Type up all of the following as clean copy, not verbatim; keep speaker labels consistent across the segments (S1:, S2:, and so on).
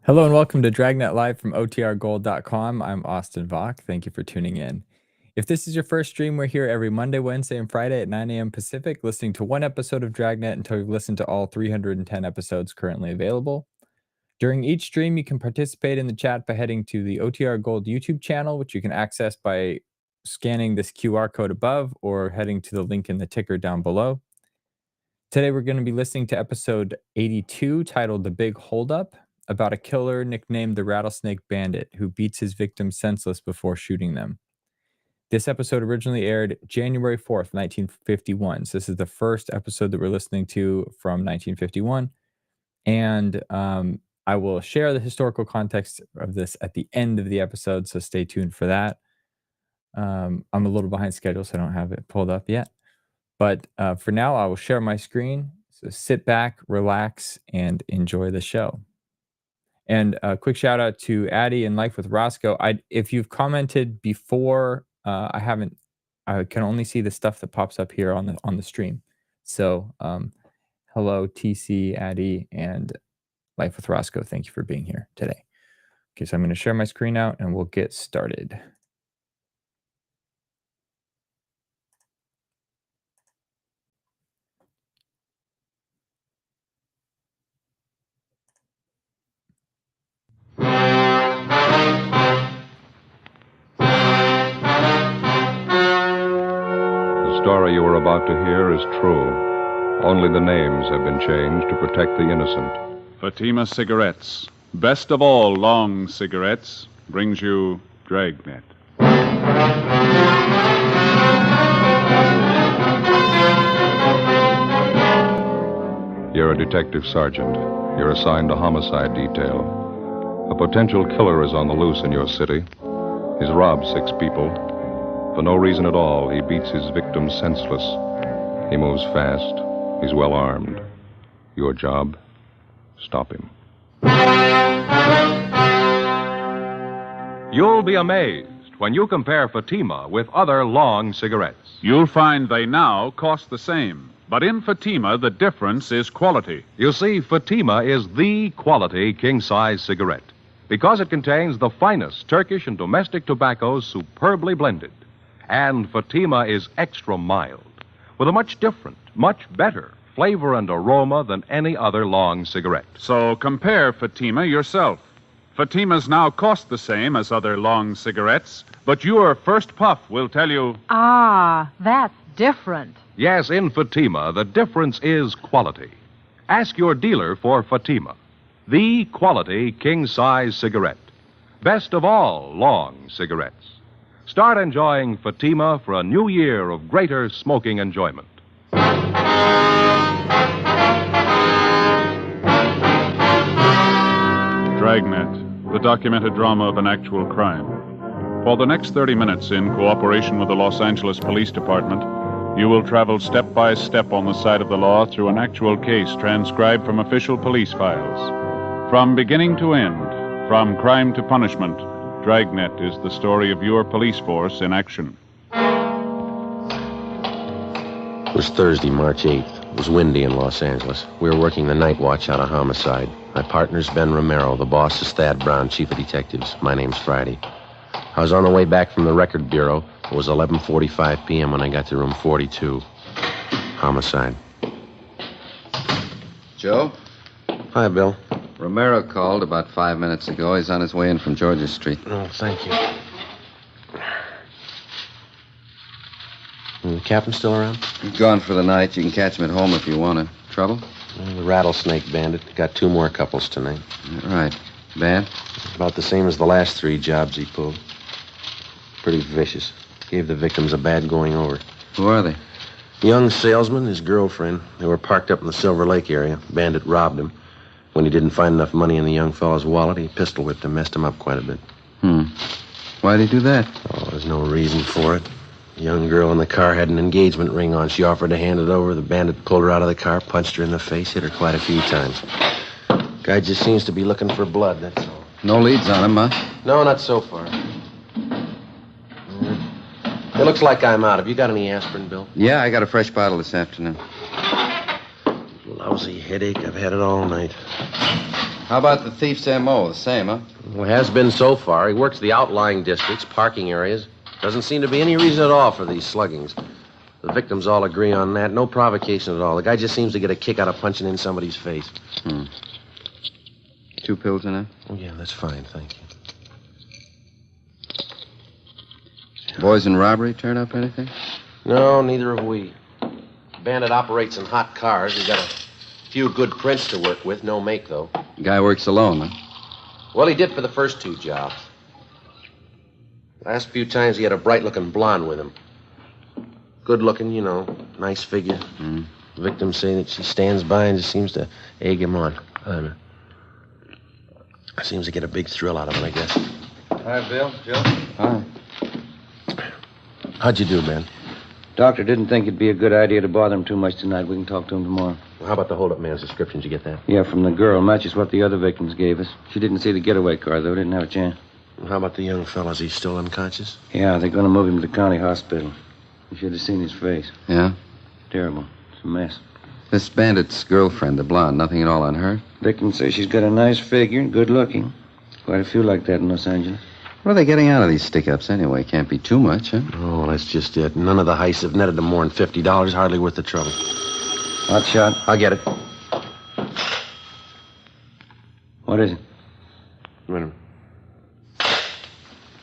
S1: Hello and welcome to Dragnet Live from OTRGold.com. I'm Austin Vach. Thank you for tuning in. If this is your first stream, we're here every Monday, Wednesday, and Friday at 9 a.m. Pacific, listening to one episode of Dragnet until you've listened to all 310 episodes currently available. During each stream, you can participate in the chat by heading to the OTR Gold YouTube channel, which you can access by scanning this QR code above or heading to the link in the ticker down below. Today, we're going to be listening to episode 82 titled The Big Holdup, about a killer nicknamed the Rattlesnake Bandit who beats his victims senseless before shooting them. This episode originally aired January 4th, 1951. So this is the first episode that we're listening to from 1951. And I will share the historical context of this at the end of the episode, so stay tuned for that. I'm a little behind schedule, so I don't have it pulled up yet. But for now, I will share my screen. So sit back, relax, and enjoy the show. And a quick shout out to Addie and Life with Roscoe. If you've commented before, I can only see the stuff that pops up here on the stream. So hello, TC, Addie, and Life with Roscoe. Thank you for being here today. Okay, so I'm going to share my screen out and we'll get started.
S2: The story you are about to hear is true. Only the names have been changed to protect the innocent.
S3: Fatima Cigarettes, best of all long cigarettes, brings you Dragnet.
S2: You're a detective sergeant. You're assigned to homicide detail. A potential killer is on the loose in your city. He's robbed 6 people. For no reason at all, he beats his victims senseless. He moves fast. He's well armed. Your job? Stop him.
S4: You'll be amazed when you compare Fatima with other long cigarettes.
S3: You'll find they now cost the same. But in Fatima, the difference is quality.
S4: You see, Fatima is the quality king-size cigarette because it contains the finest Turkish and domestic tobaccos superbly blended. And Fatima is extra mild, with a much different, much better flavor and aroma than any other long cigarette.
S3: So compare Fatima yourself. Fatimas now cost the same as other long cigarettes, but your first puff will tell you...
S5: Ah, that's different.
S4: Yes, in Fatima, the difference is quality. Ask your dealer for Fatima, the quality king-size cigarette. Best of all long cigarettes. Start enjoying Fatima for a new year of greater smoking enjoyment.
S3: Dragnet, the documented drama of an actual crime. For the next 30 minutes, in cooperation with the Los Angeles Police Department, you will travel step by step on the side of the law through an actual case transcribed from official police files. From beginning to end, from crime to punishment, Dragnet is the story of your police force in action.
S6: It was Thursday, March 8th. It was windy in Los Angeles. We were working the night watch out of homicide. My partner's Ben Romero. The boss is Thad Brown, chief of detectives. My name's Friday. I was on the way back from the record bureau. It was 11:45 p.m. when I got to room 42. Homicide.
S7: Joe?
S6: Hi, Bill.
S7: Romero called about 5 minutes ago. He's on his way in from Georgia Street.
S6: Oh, thank you. The captain still around?
S7: He's gone for the night. You can catch him at home if you want to. Trouble?
S6: The Rattlesnake Bandit. Got 2 more couples tonight.
S7: Right. Bad?
S6: About the same as the last 3 jobs he pulled. Pretty vicious. Gave the victims a bad going over.
S7: Who are they?
S6: Young salesman, his girlfriend. They were parked up in the Silver Lake area. Bandit robbed him. When he didn't find enough money in the young fellow's wallet, he pistol whipped him, messed him up quite a bit.
S7: Why'd he do that?
S6: Oh, there's no reason for it. The young girl in the car had an engagement ring on. She offered to hand it over. The bandit pulled her out of the car, punched her in the face, hit her quite a few times. Guy just seems to be looking for blood, that's all.
S7: No leads on him, huh?
S6: No, not so far. It looks like I'm out. Have you got any aspirin, Bill?
S7: Yeah, I got a fresh bottle this afternoon.
S6: Lousy headache. I've had it all night.
S7: How about the thief's M.O.? The same, huh?
S6: Well, has been so far. He works the outlying districts, parking areas. Doesn't seem to be any reason at all for these sluggings. The victims all agree on that. No provocation at all. The guy just seems to get a kick out of punching in somebody's face.
S7: 2 pills in there?
S6: Oh, yeah, that's fine, thank you.
S7: Boys in robbery turn up anything?
S6: No, neither have we. Bandit operates in hot cars. He's got a few good prints to work with. No make, though.
S7: Guy works alone, huh?
S6: Well, he did for the first 2 jobs. Last few times he had a bright-looking blonde with him. Good-looking, you know, nice figure. Victims say that she stands by and just seems to egg him on. Seems to get a big thrill out of it, I guess.
S7: Hi, Bill. Joe? Hi.
S6: How'd you do, man?
S8: Doctor didn't think it'd be a good idea to bother him too much tonight. We can talk to him tomorrow.
S6: How about the hold-up man's description? Did you get that?
S8: Yeah, from the girl. Matches what the other victims gave us. She didn't see the getaway car, though. Didn't have a chance.
S6: How about the young fella? Is he still unconscious?
S8: Yeah, they're going to move him to the county hospital. You should have seen his face.
S7: Yeah?
S8: Terrible. It's a mess.
S7: This bandit's girlfriend, the blonde, nothing at all on her?
S8: Victims say she's got a nice figure and good looking. Quite a few like that in Los Angeles.
S7: What are they getting out of these stick-ups anyway? Can't be too much, huh?
S6: Oh, that's just it. None of the heists have netted them more than $50. Hardly worth the trouble.
S8: Hot shot.
S6: I'll get it.
S8: What is it?
S6: Wait a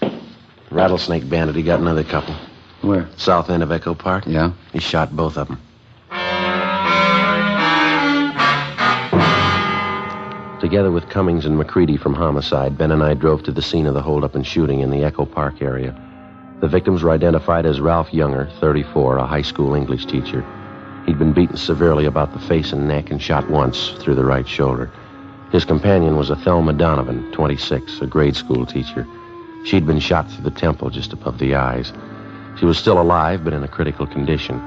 S6: minute. Rattlesnake bandit. He got another couple.
S8: Where?
S6: South end of Echo Park.
S7: Yeah?
S6: He shot both of them. Together with Cummings and McCready from Homicide, Ben and I drove to the scene of the holdup and shooting in the Echo Park area. The victims were identified as Ralph Younger, 34, a high school English teacher. He'd been beaten severely about the face and neck and shot once through the right shoulder. His companion was a Thelma Donovan, 26, a grade school teacher. She'd been shot through the temple just above the eyes. She was still alive, but in a critical condition.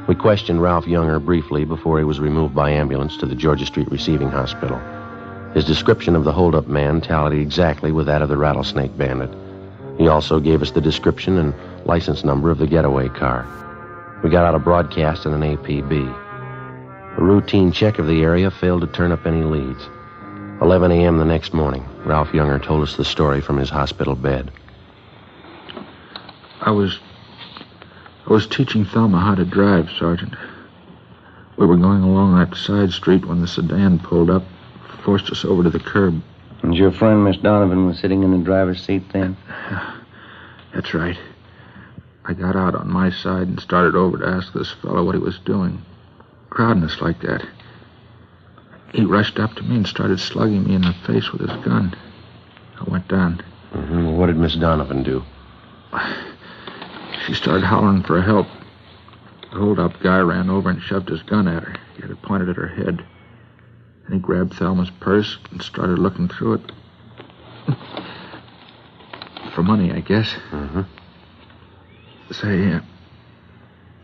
S6: We questioned Ralph Younger briefly before he was removed by ambulance to the Georgia Street Receiving Hospital. His description of the holdup man tallied exactly with that of the rattlesnake bandit. He also gave us the description and license number of the getaway car. We got out a broadcast and an APB. A routine check of the area failed to turn up any leads. 11 a.m. the next morning, Ralph Younger told us the story from his hospital bed.
S9: I was teaching Thelma how to drive, Sergeant. We were going along that side street when the sedan pulled up, forced us over to the curb.
S8: And your friend, Miss Donovan, was sitting in the driver's seat then?
S9: That's right. I got out on my side and started over to ask this fellow what he was doing, crowding us like that. He rushed up to me and started slugging me in the face with his gun. I went down.
S6: Well, what did Miss Donovan do?
S9: She started hollering for help. The hold-up guy ran over and shoved his gun at her. He had it pointed at her head. And he grabbed Thelma's purse and started looking through it. For money, I guess. Say,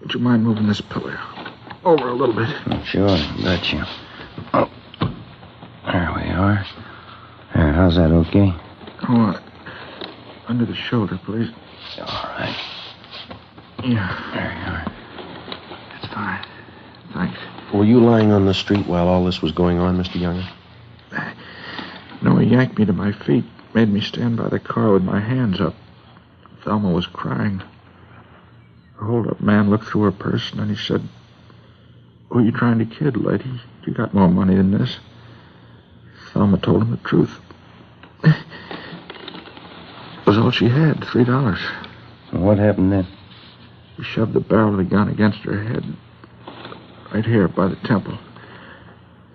S9: would you mind moving this pillow over a little bit?
S8: Sure, betcha. Oh, there we are. There, how's that, okay?
S9: Oh, under the shoulder, please.
S8: All right.
S9: Yeah.
S8: There you are.
S9: That's fine. Thanks.
S6: Were you lying on the street while all this was going on, Mr. Younger?
S9: No, he yanked me to my feet, made me stand by the car with my hands up. Thelma was crying. The hold-up man looked through her purse, and then he said, "Who are you trying to kid, lady? You got more money than this." Thelma told him the truth. It was all she had, $3.
S8: So what happened then?
S9: He shoved the barrel of the gun against her head, right here by the temple.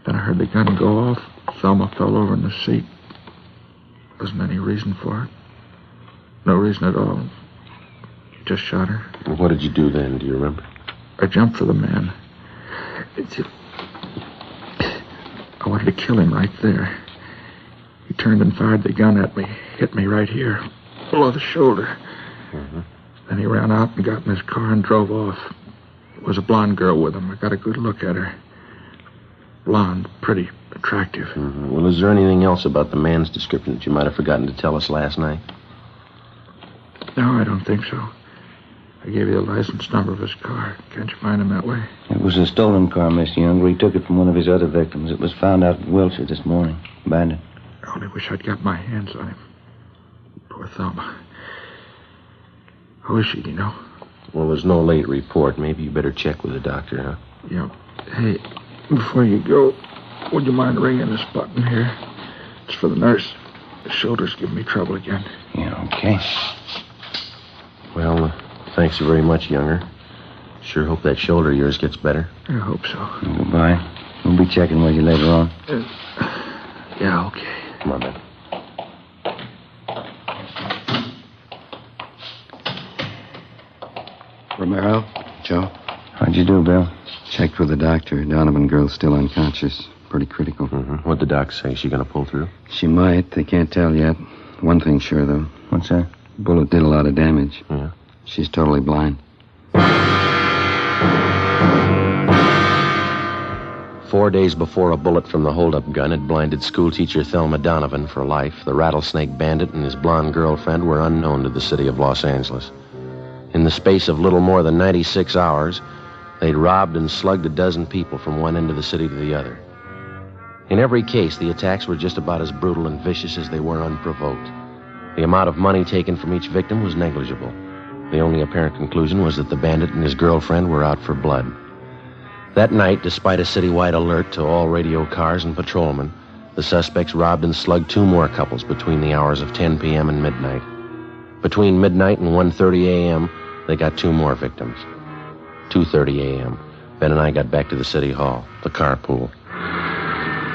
S9: Then I heard the gun go off. Thelma fell over in the seat. Wasn't any reason for it. No reason at all. He just shot her.
S6: Well, what did you do then? Do you remember?
S9: I jumped for the man. I wanted to kill him right there. He turned and fired the gun at me. Hit me right here, below the shoulder. Then he ran out and got in his car and drove off. There was a blonde girl with him. I got a good look at her. Blonde, pretty, attractive.
S6: Well, is there anything else about the man's description that you might have forgotten to tell us last night?
S9: No, I don't think so. I gave you the license number of his car. Can't you find him that way?
S8: It was a stolen car, Mr. Younger. He took it from one of his other victims. It was found out in Wilshire this morning. Bandit?
S9: I only wish I'd got my hands on him. Poor Thelma. How is she, do you know?
S6: Well, there's no late report. Maybe you better check with the doctor, huh?
S9: Yeah. Hey, before you go, would you mind ringing this button here? It's for the nurse. The shoulder's giving me trouble again.
S8: Yeah, okay.
S6: Well, thanks very much, Younger. Sure hope that shoulder of yours gets better.
S9: I hope so.
S8: Goodbye. We'll be checking with you later on.
S9: Yeah, okay.
S6: Come on, Ben.
S10: Romero, Joe.
S8: How'd you do, Bill?
S10: Checked with the doctor. Donovan girl's still unconscious. Pretty critical.
S6: Mm-hmm. What'd the doc say? She gonna pull through?
S10: She might. They can't tell yet. One thing's sure, though.
S8: What's that?
S10: Bullet did a lot of damage.
S6: Yeah.
S10: She's totally blind.
S6: 4 days before a bullet from the holdup gun had blinded schoolteacher Thelma Donovan for life, the rattlesnake bandit and his blonde girlfriend were unknown to the city of Los Angeles. In the space of little more than 96 hours, they'd robbed and slugged a dozen people from one end of the city to the other. In every case, the attacks were just about as brutal and vicious as they were unprovoked. The amount of money taken from each victim was negligible. The only apparent conclusion was that the bandit and his girlfriend were out for blood. That night, despite a citywide alert to all radio cars and patrolmen, the suspects robbed and slugged 2 more couples between the hours of 10 p.m. and midnight. Between midnight and 1:30 a.m., they got 2 more victims. 2:30 a.m., Ben and I got back to the city hall, the carpool.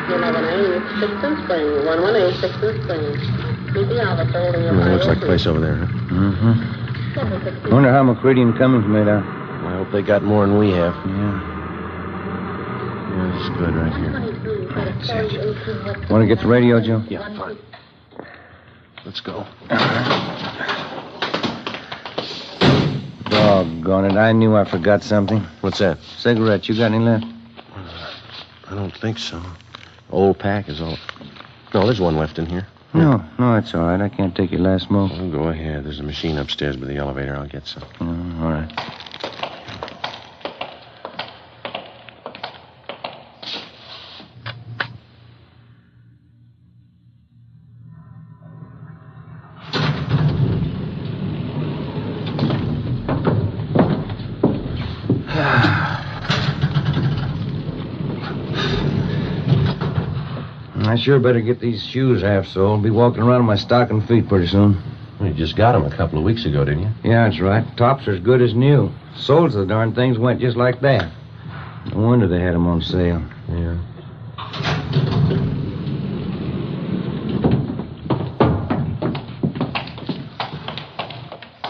S11: 118 Sixth Spring, 118 Sixth Spring. Meet the officer holding your
S6: Looks like a place over there, huh?
S8: Mm-hmm. Wonder how McCready and Cummings made out.
S6: I hope they got more than we have.
S8: Yeah.
S6: Yeah, this is good right here.
S8: Want to get the radio, Joe?
S6: Yeah, fine. Let's go.
S8: Doggone it. I knew I forgot something.
S6: What's that?
S8: Cigarettes. You got any left?
S6: I don't think so. Old pack is all. No, there's one left in here.
S8: No, it's all right. I can't take your last smoke.
S6: Well, go ahead. There's a machine upstairs by the elevator. I'll get some.
S8: All right. I sure better get these shoes half soled. Be walking around in my stocking feet pretty soon.
S6: Well, you just got them a couple of weeks ago, didn't you?
S8: Yeah, that's right. Tops are as good as new. Soles of the darn things went just like that. No wonder they had them on sale.
S6: Yeah.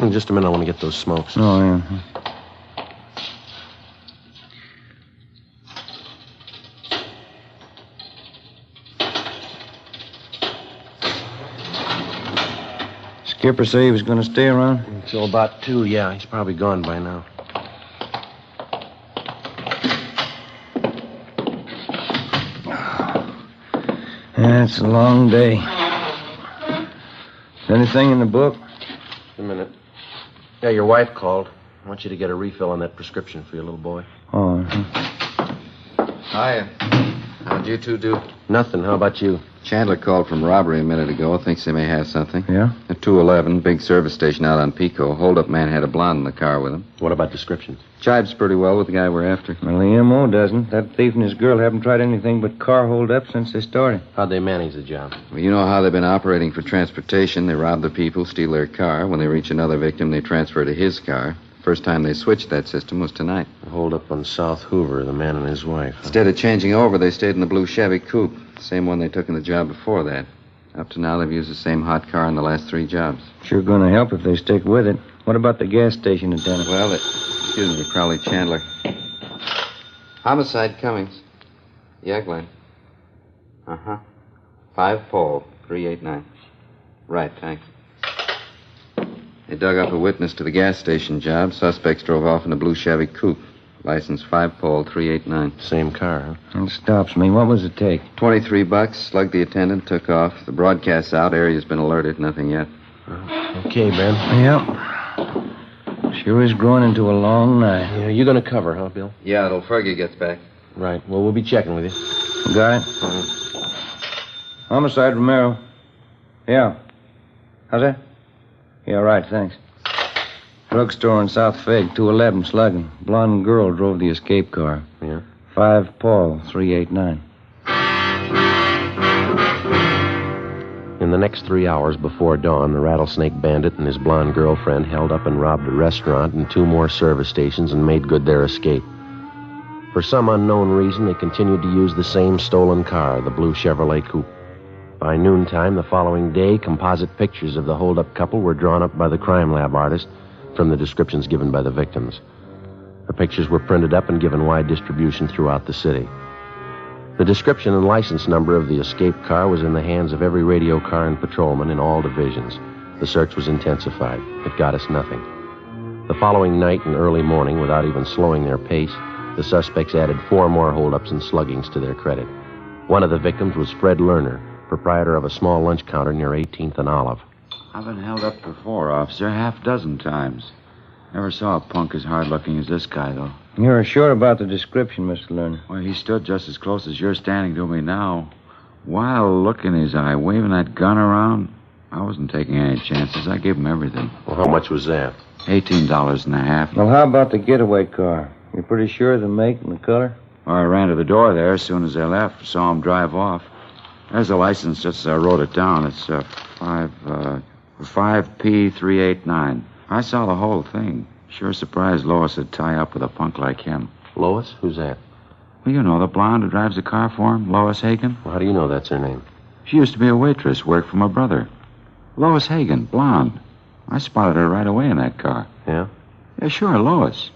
S6: In just a minute, I want to get those smokes.
S8: Oh, yeah. Skipper say he was going to stay around?
S6: Until about 2, yeah. He's probably gone by now.
S8: Yeah, it's a long day. Anything in the book?
S6: Just a minute. Yeah, your wife called. I want you to get a refill on that prescription for your little boy.
S8: Oh,
S7: Hiya. How'd you two do?
S6: Nothing. How about you?
S7: Chandler called from robbery a minute ago. Thinks they may have something.
S8: Yeah?
S7: At 211, big service station out on Pico. Holdup man had a blonde in the car with him.
S6: What about descriptions?
S7: Jibes pretty well with the guy we're after.
S8: Well, the M.O. doesn't. That thief and his girl haven't tried anything but car hold up since they started.
S6: How'd they manage the job?
S7: Well, you know how they've been operating for transportation. They rob the people, steal their car. When they reach another victim, they transfer to his car. First time they switched that system was tonight.
S6: Hold up on South Hoover, the man and his wife. Huh?
S7: Instead of changing over, they stayed in the blue Chevy coupe. Same one they took in the job before that. Up to now, they've used the same hot car in the last 3 jobs.
S8: Sure gonna help if they stick with it. What about the gas station attendant?
S7: Well, excuse me, Crowley Chandler. Homicide Cummings. Yeah, Glenn. 5 Paul, 389. Right, thanks. They dug up a witness to the gas station job. Suspects drove off in a blue Chevy coupe. License 5 Paul, 389.
S6: Same car, huh?
S8: It stops me. What was it take?
S7: $23. Slugged the attendant, took off. The broadcast's out. Area's been alerted. Nothing yet.
S6: Okay, Ben.
S8: Yep. Sure is growing into a long night.
S6: Yeah, you gonna cover, huh, Bill?
S7: Yeah, till Fergie gets back.
S6: Right. Well, we'll be checking with you.
S8: Got it? Homicide, Romero. Yeah. How's that? Yeah, right, thanks. Drugstore in South Fig, 211, slugging. Blonde girl drove the escape car.
S6: Yeah.
S8: 5 Paul, 389.
S6: In the next 3 hours before dawn, the Rattlesnake Bandit and his blonde girlfriend held up and robbed a restaurant and 2 more service stations and made good their escape. For some unknown reason, they continued to use the same stolen car, the blue Chevrolet Coupe. By noontime the following day, composite pictures of the holdup couple were drawn up by the crime lab artist from the descriptions given by the victims. The pictures were printed up and given wide distribution throughout the city. The description and license number of the escaped car was in the hands of every radio car and patrolman in all divisions. The search was intensified. It got us nothing. The following night and early morning, without even slowing their pace, the suspects added 4 more holdups and sluggings to their credit. One of the victims was Fred Lerner, proprietor of a small lunch counter near 18th and Olive.
S12: I've been held up before, officer, 6 times. Never saw a punk as hard-looking as this guy, though.
S8: You're sure about the description, Mr. Lerner?
S12: Well, he stood just as close as you're standing to me now. Wild look in his eye, waving that gun around. I wasn't taking any chances. I gave him everything.
S6: Well, how much was that?
S12: $18.50.
S8: Well, how about the getaway car? You're pretty sure of the make and the color?
S12: Well, I ran to the door there as soon as they left. Saw him drive off. There's the license just as I wrote it down. It's 5P389. I saw the whole thing. Sure surprised Lois would tie up with a punk like him.
S6: Lois? Who's that?
S12: Well, you know, the blonde who drives the car for him, Lois Hagen.
S6: Well, how do you know that's her name?
S12: She used to be a waitress, worked for my brother. Lois Hagen, blonde. I spotted her right away in that car.
S6: Yeah?
S12: Yeah, sure, Lois.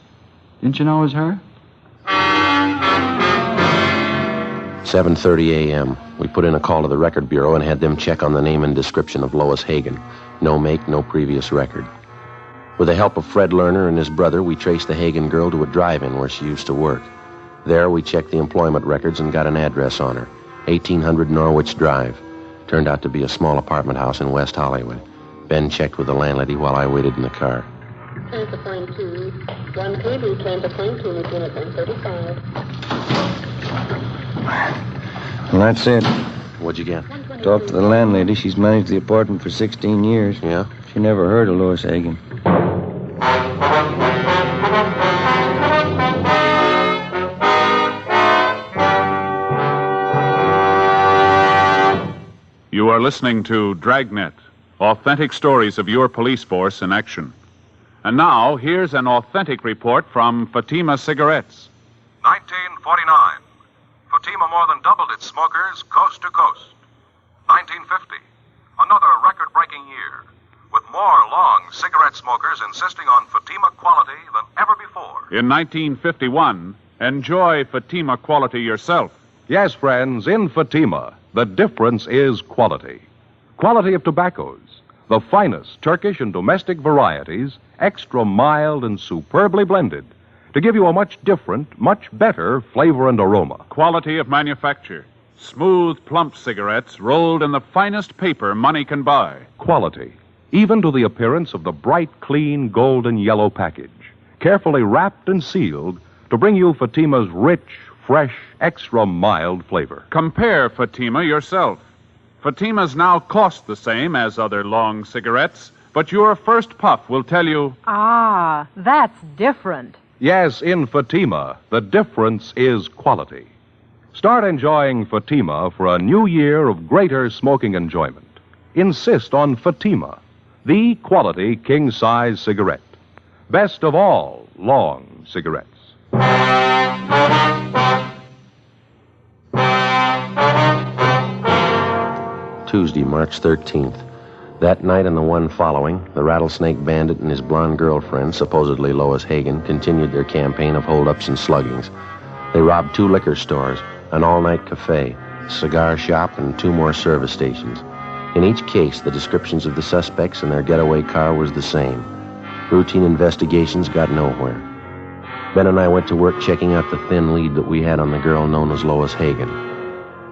S12: Didn't you know it was her?
S6: 7:30 a.m. We put in a call to the record bureau and had them check on the name and description of Lois Hagen. No make, no previous record. With the help of Fred Lerner and his brother, we traced the Hagen girl to a drive-in where she used to work. There, we checked the employment records and got an address on her. 1800 Norwich Drive. Turned out to be a small apartment house in West Hollywood. Ben checked with the landlady while I waited in the car.
S11: Train to point 2. 1 KB, train to point 2, unit 135.
S8: Well, that's it.
S6: What'd you get?
S8: Talked to the landlady. She's managed the apartment for 16 years.
S6: Yeah?
S8: She never heard of Lois Hagen.
S3: You are listening to Dragnet, authentic stories of your police force in action. And now, here's an authentic report from Fatima Cigarettes.
S4: 1949. Fatima more than doubled its smokers coast to coast. 1950. Another record-breaking year, with more long cigarette smokers insisting on Fatima quality than ever before.
S3: In 1951, enjoy Fatima quality yourself.
S2: Yes, friends, in Fatima, the difference is quality. Quality of tobaccos, the finest Turkish and domestic varieties, extra mild and superbly blended, to give you a much different, much better flavor and aroma.
S3: Quality of manufacture. Smooth, plump cigarettes rolled in the finest paper money can buy.
S2: Quality, even to the appearance of the bright, clean, golden yellow package, carefully wrapped and sealed to bring you Fatima's rich, fresh, extra mild flavor.
S3: Compare Fatima yourself. Fatimas now cost the same as other long cigarettes, but your first puff will tell you,
S5: Ah, that's different.
S2: Yes, in Fatima, the difference is quality. Start enjoying Fatima for a new year of greater smoking enjoyment. Insist on Fatima, the quality king-size cigarette. Best of all long cigarettes.
S6: Tuesday, March 13th. That night and the one following, the Rattlesnake Bandit and his blonde girlfriend, supposedly Lois Hagen, continued their campaign of holdups and sluggings. They robbed 2 liquor stores, an all-night cafe, a cigar shop, and 2 more service stations. In each case, the descriptions of the suspects and their getaway car was the same. Routine investigations got nowhere. Ben and I went to work checking out the thin lead that we had on the girl known as Lois Hagen.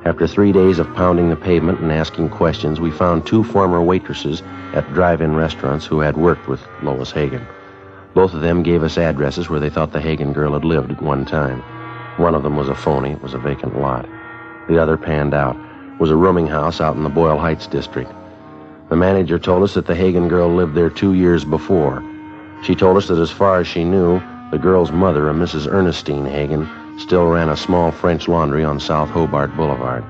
S6: After 3 days of pounding the pavement and asking questions, we found 2 former waitresses at drive-in restaurants who had worked with Lois Hagen. Both of them gave us addresses where they thought the Hagen girl had lived at one time. One of them was a phony. It was a vacant lot. The other panned out. was a rooming house out in the Boyle Heights district. The manager told us that the Hagen girl lived there 2 years before. She told us that as far as she knew, the girl's mother, a Mrs. Ernestine Hagen, still ran a small French laundry on South Hobart Boulevard.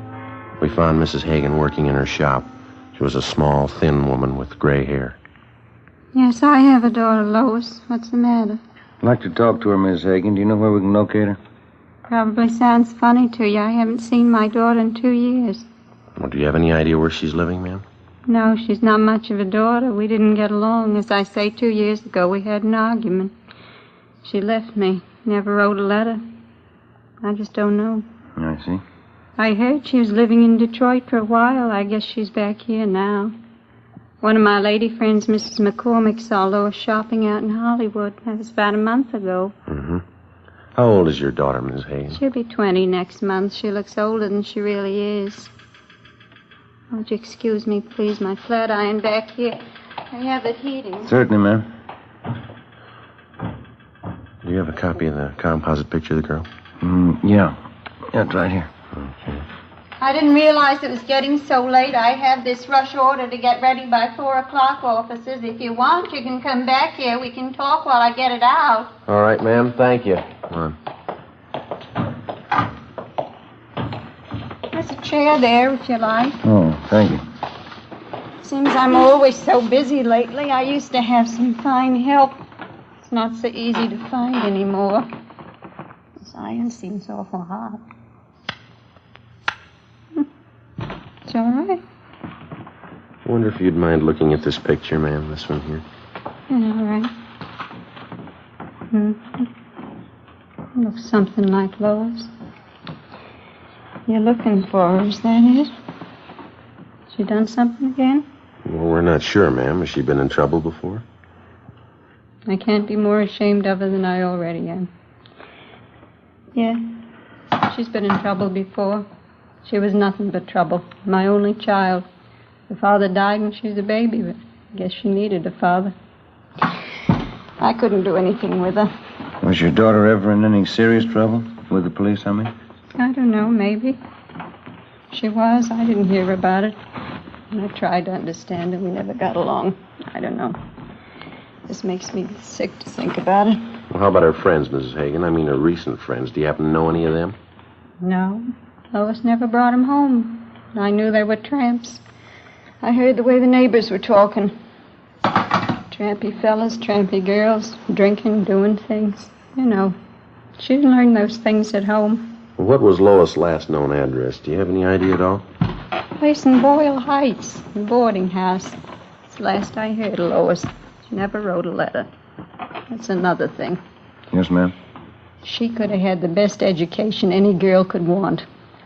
S6: We found Mrs. Hagen working in her shop. She was a small, thin woman with gray hair.
S13: Yes, I have a daughter, Lois. What's the matter?
S8: I'd like to talk to her, Miss Hagen. Do you know where we can locate her?
S13: Probably sounds funny to you. I haven't seen my daughter in 2 years.
S6: Well, do you have any idea where she's living, ma'am?
S13: No, she's not much of a daughter. We didn't get along. As I say, 2 years ago we had an argument. She left me. Never wrote a letter. I just don't know.
S8: I see.
S13: I heard she was living in Detroit for a while. I guess she's back here now. One of my lady friends, Mrs. McCormick, saw Lois shopping out in Hollywood. That was about a month ago.
S6: Mm-hmm. How old is your daughter, Miss Hagen?
S13: She'll be 20 next month. She looks older than she really is. Would you excuse me, please? My flat iron back here. I have it heating.
S8: Certainly, ma'am.
S6: Do you have a copy of the composite picture of the girl?
S8: Yeah. Yeah, it's right here.
S6: Okay.
S13: I didn't realize it was getting so late. I have this rush order to get ready by 4 o'clock, officers. If you want, you can come back here. We can talk while I get it out.
S6: All right, ma'am. Thank you. Come on.
S13: There's a chair there, if you like.
S8: Oh, thank you.
S13: Seems I'm always so busy lately. I used to have some fine help. It's not so easy to find anymore. This iron seems awful hot. It's all right.
S6: I wonder if you'd mind looking at this picture, ma'am, this one here.
S13: Yeah, all right. Looks something like Lois. You're looking for her, is that it? She done something again?
S6: Well, we're not sure, ma'am. Has she been in trouble before?
S13: I can't be more ashamed of her than I already am. Yeah, she's been in trouble before. She was nothing but trouble. My only child. Her father died when she was a baby, but I guess she needed a father. I couldn't do anything with her.
S8: Was your daughter ever in any serious trouble? With the police, I mean?
S13: I don't know, maybe. She was. I didn't hear about it. And I tried to understand her. We never got along. I don't know. This makes me sick to think about it.
S6: Well, how about her friends, Mrs. Hagen? I mean, her recent friends. Do you happen to know any of them?
S13: No. Lois never brought them home. I knew they were tramps. I heard the way the neighbors were talking. Trampy fellas, trampy girls, drinking, doing things. You know, she didn't learn those things at home.
S6: What was Lois' last known address? Do you have any idea at all?
S13: Place in Boyle Heights, a boarding house. It's the last I heard of Lois. She never wrote a letter. That's another thing.
S8: Yes, ma'am.
S13: She could have had the best education any girl could want.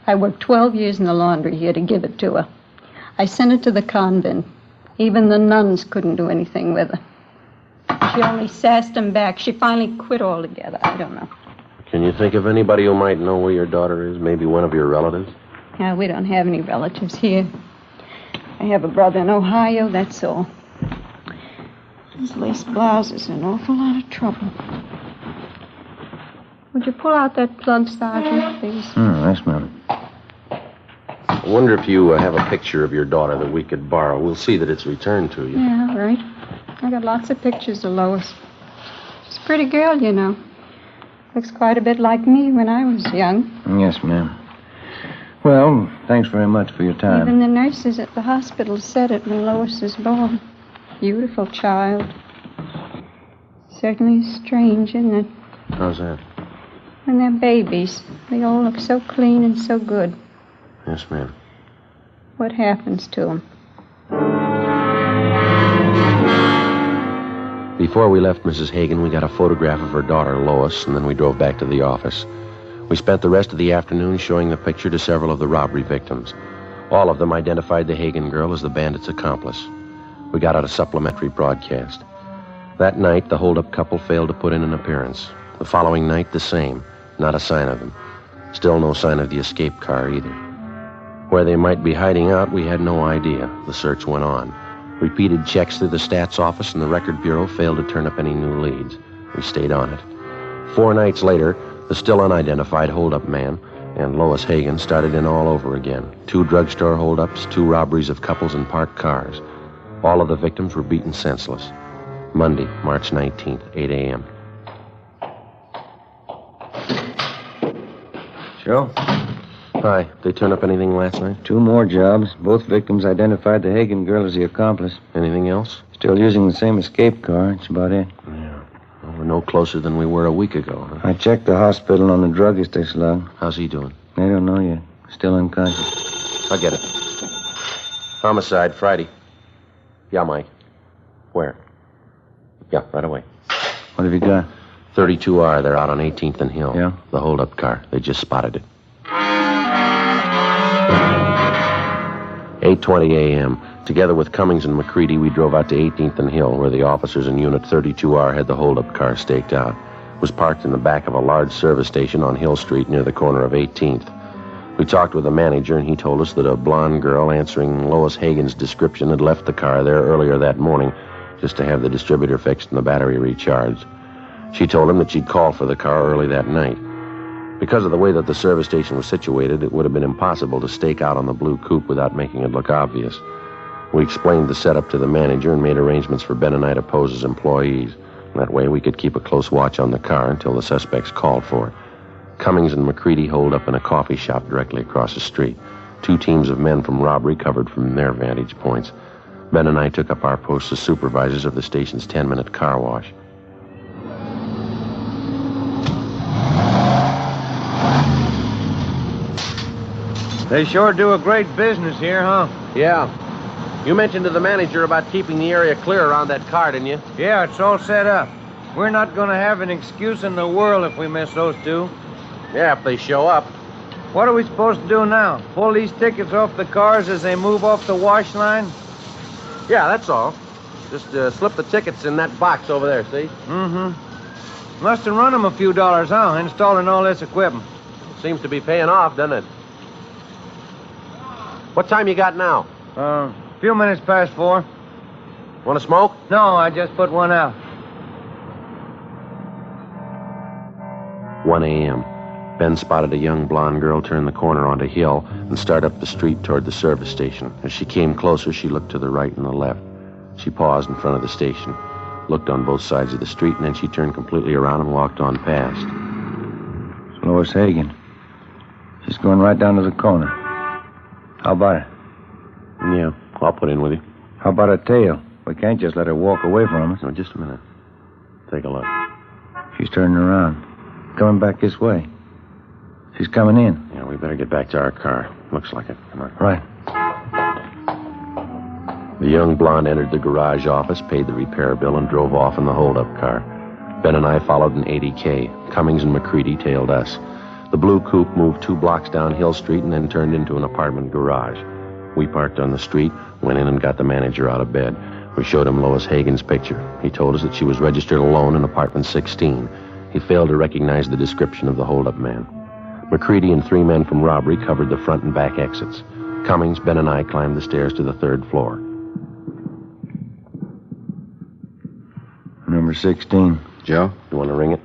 S13: I worked 12 years in the laundry here to give it to her. I sent her to the convent. Even the nuns couldn't do anything with her. She only sassed them back. She finally quit altogether. I don't know.
S6: Can you think of anybody who might know where your daughter is? Maybe one of your relatives?
S13: Yeah, we don't have any relatives here. I have a brother in Ohio, that's all. This lace blouse is an awful lot of trouble. Would you pull out that plug, Sergeant, please?
S8: Yes, ma'am.
S6: I wonder if you have a picture of your daughter that we could borrow. We'll see that it's returned to you.
S13: Yeah, all right. I got lots of pictures of Lois. She's a pretty girl, you know. Looks quite a bit like me when I was young.
S8: Yes, ma'am. Well, thanks very much for your time.
S13: Even the nurses at the hospital said it when Lois was born. Beautiful child. Certainly strange, isn't it?
S6: How's that?
S13: When they're babies, they all look so clean and so good.
S6: Yes, ma'am.
S13: What happens to them?
S6: Before we left Mrs. Hagen, we got a photograph of her daughter, Lois, and then we drove back to the office. We spent the rest of the afternoon showing the picture to several of the robbery victims. All of them identified the Hagen girl as the bandits' accomplice. We got out a supplementary broadcast. That night, the holdup couple failed to put in an appearance. The following night, the same. Not a sign of them. Still no sign of the escape car either. Where they might be hiding out, we had no idea. The search went on. Repeated checks through the stats office and the record bureau failed to turn up any new leads. We stayed on it. 4 nights later, the still unidentified holdup man And Lois Hagen started in all over again. 2 drugstore holdups, 2 robberies of couples and parked cars. All of the victims were beaten senseless. Monday, March 19th, 8 a.m.
S8: Joe?
S6: Hi. They turn up anything last night?
S8: 2 more jobs. Both victims identified the Hagen girl as the accomplice.
S6: Anything else?
S8: Still using the same escape car. That's about it.
S6: Yeah. Well, we're no closer than we were a week ago, huh?
S8: I checked the hospital on the druggist they slugged.
S6: How's he doing?
S8: They don't know yet. Still unconscious.
S6: I'll get it. Homicide, Friday. Yeah, Mike. Where? Yeah, right away.
S8: What have you got?
S6: 32R. They're out on 18th and Hill.
S8: Yeah?
S6: The holdup car. They just spotted it. 8:20 a.m. Together with Cummings and McCready, we drove out to 18th and Hill, where the officers in Unit 32R had the holdup car staked out. It was parked in the back of a large service station on Hill Street near the corner of 18th. We talked with the manager, and he told us that a blonde girl answering Lois Hagen's description had left the car there earlier that morning just to have the distributor fixed and the battery recharged. She told him that she'd called for the car early that night. Because of the way that the service station was situated, it would have been impossible to stake out on the blue coupe without making it look obvious. We explained the setup to the manager and made arrangements for Ben and I to pose as employees. That way we could keep a close watch on the car until the suspects called for it. Cummings and McCready holed up in a coffee shop directly across the street. 2 teams of men from robbery covered from their vantage points. Ben and I took up our posts as supervisors of the station's 10-minute car wash.
S8: They sure do a great business here, huh?
S6: Yeah. You mentioned to the manager about keeping the area clear around that car, didn't you?
S8: Yeah, it's all set up. We're not going to have an excuse in the world if we miss those 2.
S6: Yeah, if they show up.
S8: What are we supposed to do now? Pull these tickets off the cars as they move off the wash line?
S6: Yeah, that's all. Just slip the tickets in that box over there, see?
S8: Mm-hmm. Must have run them a few dollars, huh? Installing all this equipment.
S6: Seems to be paying off, doesn't it? What time you got now?
S8: A few minutes past 4.
S6: Want to smoke?
S8: No, I just put one out.
S6: 1 a.m. Ben spotted a young blonde girl turn the corner onto Hill and start up the street toward the service station. As she came closer, she looked to the right and the left. She paused in front of the station, looked on both sides of the street, and then she turned completely around and walked on past.
S8: It's Lois Hagen. She's going right down to the corner. How about it?
S6: Yeah, I'll put in with you.
S8: How about a tail? We can't just let her walk away from us.
S6: No, just a minute. Take a look.
S8: She's turning around. Coming back this way. She's coming in.
S6: Yeah, we better get back to our car. Looks like it. Come on.
S8: Right.
S6: The young blonde entered the garage office, paid the repair bill, and drove off in the holdup car. Ben and I followed in 80K. Cummings and McCready tailed us. The blue coupe moved 2 blocks down Hill Street and then turned into an apartment garage. We parked on the street, went in and got the manager out of bed. We showed him Lois Hagen's picture. He told us that she was registered alone in apartment 16. He failed to recognize the description of the holdup man. McCready and 3 men from robbery covered the front and back exits. Cummings, Ben, and I climbed the stairs to the 3rd floor.
S8: Number 16.
S6: Joe, you want to ring it?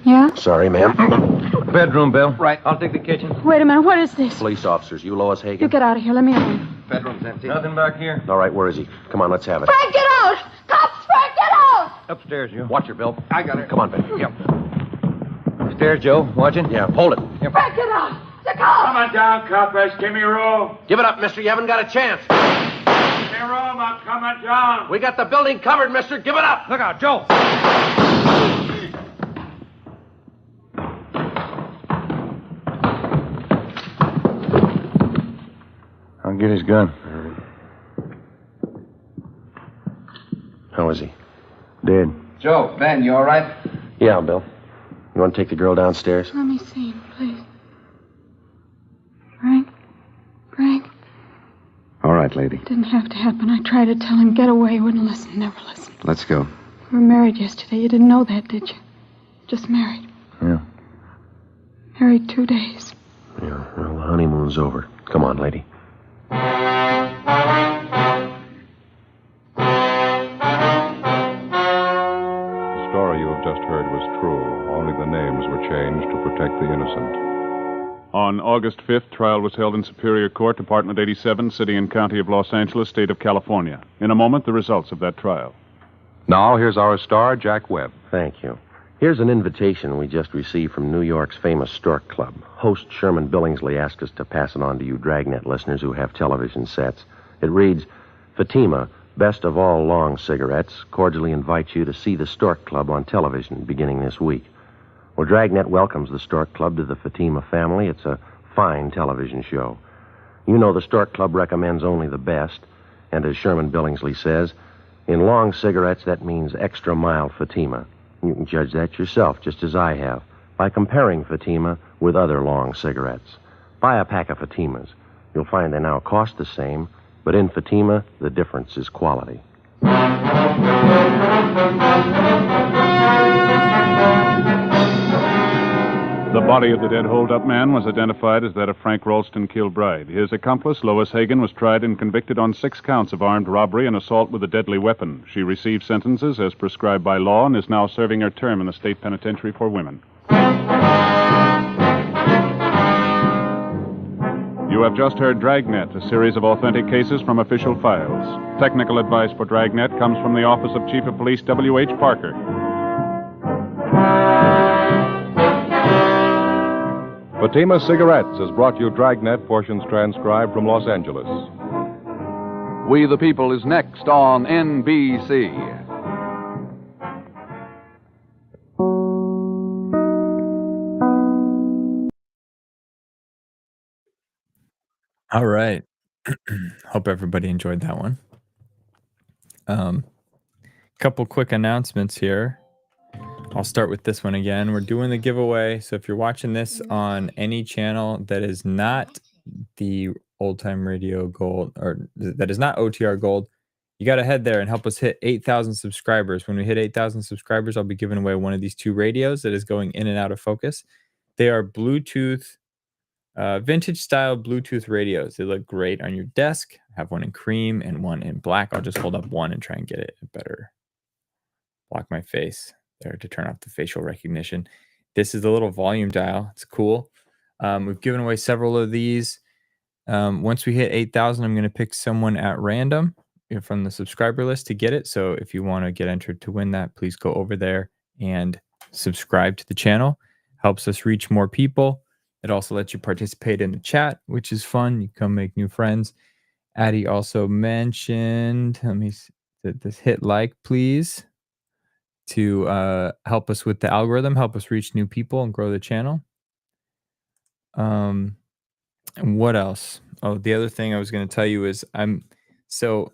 S13: Yeah?
S6: Sorry, ma'am.
S8: Bedroom, Bill. Right. I'll take the kitchen.
S13: Wait a minute. What is this?
S6: Police officers, you Lois Hagen?
S13: You get out of here. Let me in.
S8: Bedroom's empty. Nothing back here.
S6: All right, where is he? Come on, let's have it.
S11: Frank, get out! Cops, Frank, get out!
S8: Upstairs, you.
S6: Watch her, Bill.
S8: I got it.
S6: Come on, Ben.
S8: Yep. Upstairs, Joe. Watching?
S6: Yeah, hold it.
S8: Yep.
S11: Frank, get out! The cops!
S14: Come on down, coppers. Give me room.
S6: Give it up, mister. You haven't got a chance.
S14: Give me room. I'm coming down.
S6: We got the building covered, mister. Give it up.
S8: Look out, Joe. I'll get his gun.
S6: How is he?
S8: Dead.
S7: Joe, Ben, you all right?
S6: Yeah, Bill. You want to take the girl downstairs?
S13: Let me see him, please. Frank? Frank?
S10: All right, lady.
S13: Didn't have to happen. I tried to tell him, get away. He wouldn't listen, never listened.
S10: Let's go.
S13: We were married yesterday. You didn't know that, did you? Just married.
S8: Yeah.
S13: Married 2 days.
S6: Yeah, well, the honeymoon's over. Come on, lady.
S2: change to protect the innocent.
S3: On August 5th, trial was held in Superior Court, Department 87, City and County of Los Angeles, State of California. In a moment, the results of that trial.
S4: Now, here's our star, Jack Webb.
S6: Thank you. Here's an invitation we just received from New York's famous Stork Club. Host Sherman Billingsley asked us to pass it on to you Dragnet listeners who have television sets. It reads, Fatima, best of all long cigarettes, cordially invites you to see the Stork Club on television beginning this week. Well, Dragnet welcomes the Stork Club to the Fatima family. It's a fine television show. You know the Stork Club recommends only the best, and as Sherman Billingsley says, in long cigarettes, that means extra mild Fatima. You can judge that yourself, just as I have, by comparing Fatima with other long cigarettes. Buy a pack of Fatimas. You'll find they now cost the same, but in Fatima, the difference is quality.
S3: The body of the dead holdup man was identified as that of Frank Ralston Kilbride. His accomplice, Lois Hagan, was tried and convicted on 6 counts of armed robbery and assault with a deadly weapon. She received sentences as prescribed by law and is now serving her term in the state penitentiary for women. You have just heard Dragnet, a series of authentic cases from official files. Technical advice for Dragnet comes from the Office of Chief of Police W.H. Parker.
S2: Fatima Cigarettes has brought you Dragnet, portions transcribed from Los Angeles.
S15: We the People is next on NBC.
S1: All right. Hope everybody enjoyed that one. Couple quick announcements here. I'll start with this one again. We're doing the giveaway. So if you're watching this on any channel that is not the Old Time Radio Gold, or that is not OTR Gold, you got to head there and help us hit 8,000 subscribers. When we hit 8,000 subscribers, I'll be giving away one of these 2 radios that is going in and out of focus. They are Bluetooth, vintage style Bluetooth radios. They look great on your desk. I have one in cream and one in black. I'll just hold up one and try and get it better. Block my face there to turn off the facial recognition. This is the little volume dial. It's cool. We've given away several of these. Once we hit 8,000, I'm going to pick someone at random from the subscriber list to get it. So if you want to get entered to win that, please go over there and subscribe to the channel. Helps us reach more people. It also lets you participate in the chat, which is fun. You come make new friends. Addie also mentioned, let me see, this hit like, please, to help us with the algorithm, help us reach new people and grow the channel. And what else? Oh, the other thing I was going to tell you is so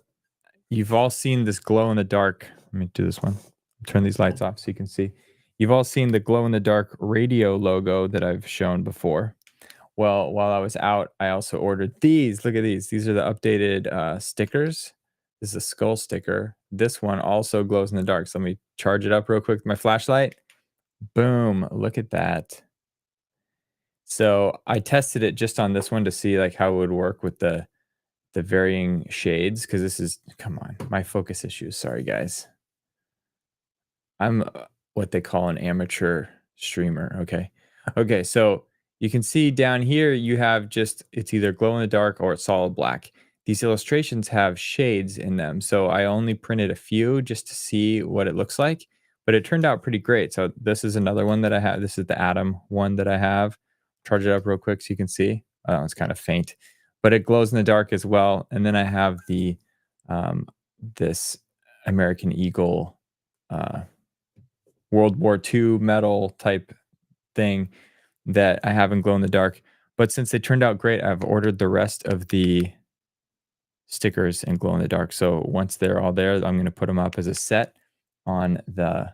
S1: you've all seen this glow in the dark. Let me do this one. Turn these lights off so you can see. You've all seen the glow in the dark radio logo that I've shown before. Well, while I was out, I also ordered these. Look at these. These are the updated stickers. This is a skull sticker. This one also glows in the dark. So let me charge it up real quick with my flashlight. Boom. Look at that. So I tested it just on this one to see like how it would work with the varying shades. Because this is, come on, my focus issues. Sorry, guys. I'm what they call an amateur streamer. Okay, so you can see down here you have just, it's either glow in the dark or it's solid black. These illustrations have shades in them, so I only printed a few just to see what it looks like, but it turned out pretty great. So this is another one that I have. This is the Atom one that I have. Charge it up real quick so you can see. Oh, it's kind of faint, but it glows in the dark as well. And then I have the this American Eagle World War II metal type thing that I have in glow in the dark. But since they turned out great, I've ordered the rest of the stickers in glow in the dark. So once they're all there, I'm going to put them up as a set on the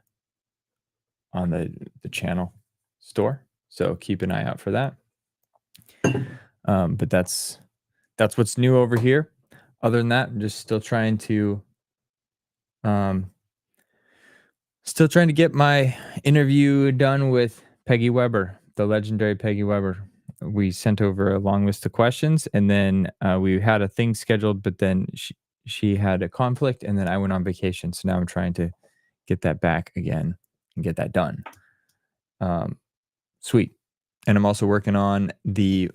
S1: channel store. So keep an eye out for that. But that's what's new over here. Other than that, I'm just still trying to get my interview done with Peggy Weber, the legendary Peggy Weber. We sent over a long list of questions, and then we had a thing scheduled, but then she had a conflict, and then I went on vacation. So now I'm trying to get that back again and get that done. Sweet. And I'm also working on the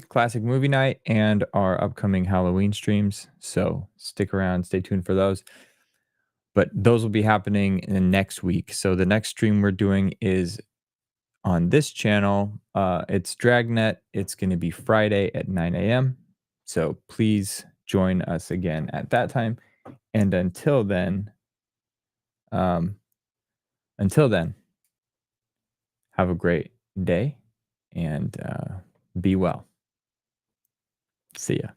S1: classic movie night, and our upcoming Halloween streams. So stick around, stay tuned for those. But those will be happening in next week. So the next stream we're doing is on this channel. It's Dragnet. It's going to be Friday at 9 a.m. So please join us again at that time. And until then, have a great day and be well. See ya.